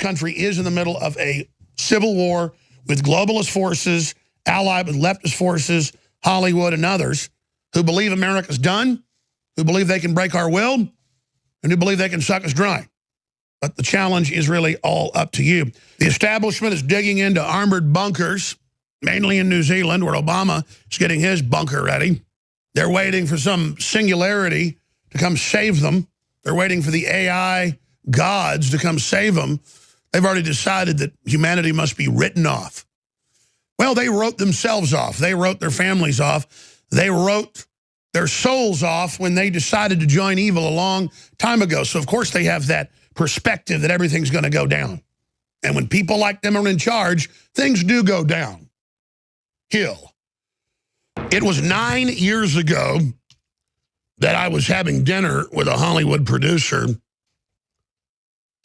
country is in the middle of a civil war with globalist forces, allied with leftist forces, Hollywood and others, who believe America's done, who believe they can break our will, and who believe they can suck us dry. But the challenge is really all up to you. The establishment is digging into armored bunkers, mainly in New Zealand, where Obama is getting his bunker ready. They're waiting for some singularity to come save them. They're waiting for the AI gods to come save them. They've already decided that humanity must be written off. Well, they wrote themselves off. They wrote their families off. They wrote their souls off when they decided to join evil a long time ago. So, of course, they have that perspective that everything's going to go down. And when people like them are in charge, things do go down. Hill. It was 9 years ago that I was having dinner with a Hollywood producer,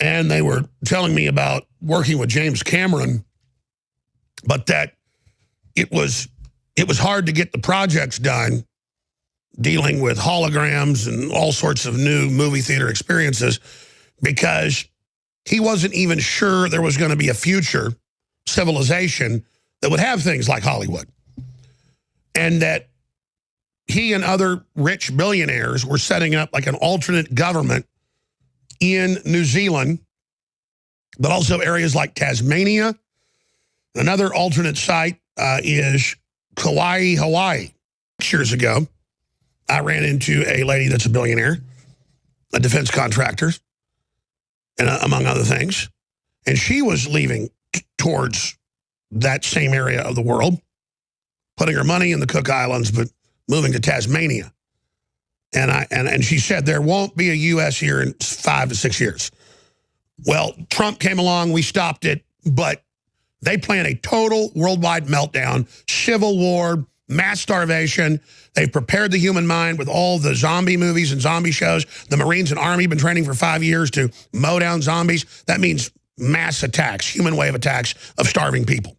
and they were telling me about working with James Cameron, but that it was hard to get the projects done, dealing with holograms and all sorts of new movie theater experiences, because he wasn't even sure there was going to be a future civilization that would have things like Hollywood. And that he and other rich billionaires were setting up like an alternate government in New Zealand, but also areas like Tasmania. Another alternate site is Kauai, Hawaii. 6 years ago, I ran into a lady that's a billionaire, a defense contractor, and among other things. And she was leaving towards that same area of the world, putting her money in the Cook Islands, but moving to Tasmania. And she said there won't be a U.S. here in 5 to 6 years. Well, Trump came along, we stopped it, but they plan a total worldwide meltdown, civil war, mass starvation. They've prepared the human mind with all the zombie movies and zombie shows. The Marines and Army have been training for 5 years to mow down zombies. That means mass attacks, human wave attacks of starving people.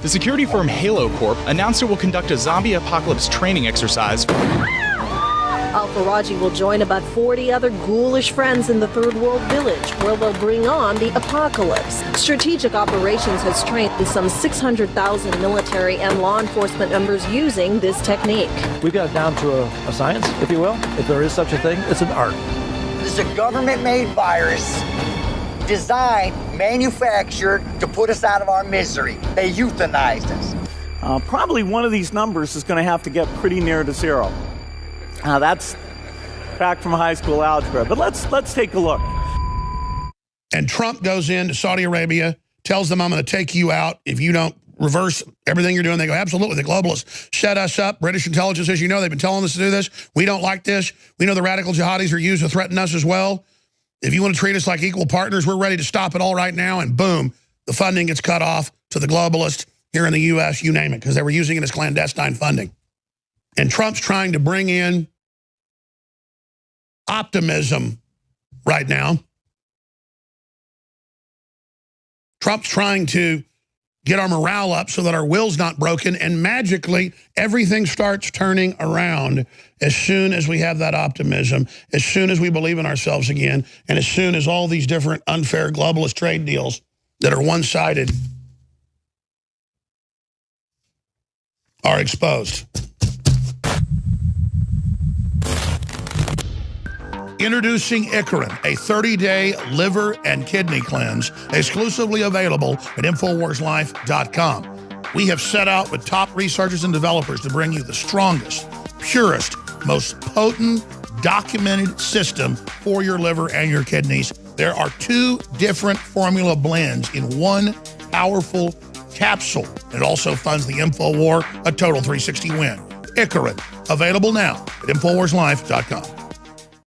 The security firm Halo Corp announced it will conduct a zombie apocalypse training exercise. Al-Faraji will join about 40 other ghoulish friends in the Third World Village, where they'll bring on the apocalypse. Strategic Operations has trained some 600,000 military and law enforcement members using this technique. We've got it down to a science, if you will. If there is such a thing, it's an art. This is a government-made virus designed, manufactured to put us out of our misery. They euthanized us. Probably one of these numbers is going to have to get pretty near to zero. That's back from high school algebra, but let's take a look. And Trump goes into Saudi Arabia, tells them, I'm going to take you out if you don't reverse everything you're doing. They go, absolutely, the globalists set us up. British intelligence says, you know, they've been telling us to do this. We don't like this. We know the radical jihadis are used to threaten us as well. If you want to treat us like equal partners, we're ready to stop it all right now. And boom, the funding gets cut off to the globalists here in the U.S., you name it, because they were using it as clandestine funding. And Trump's trying to bring in optimism right now. Trump's trying to get our morale up so that our will's not broken, and magically everything starts turning around as soon as we have that optimism, as soon as we believe in ourselves again, and as soon as all these different unfair globalist trade deals that are one-sided are exposed. Introducing Icarin, a 30-day liver and kidney cleanse, exclusively available at InfoWarsLife.com. We have set out with top researchers and developers to bring you the strongest, purest, most potent, documented system for your liver and your kidneys. There are 2 different formula blends in one powerful capsule. It also funds the InfoWar, a total 360 win. Icarin, available now at InfoWarsLife.com.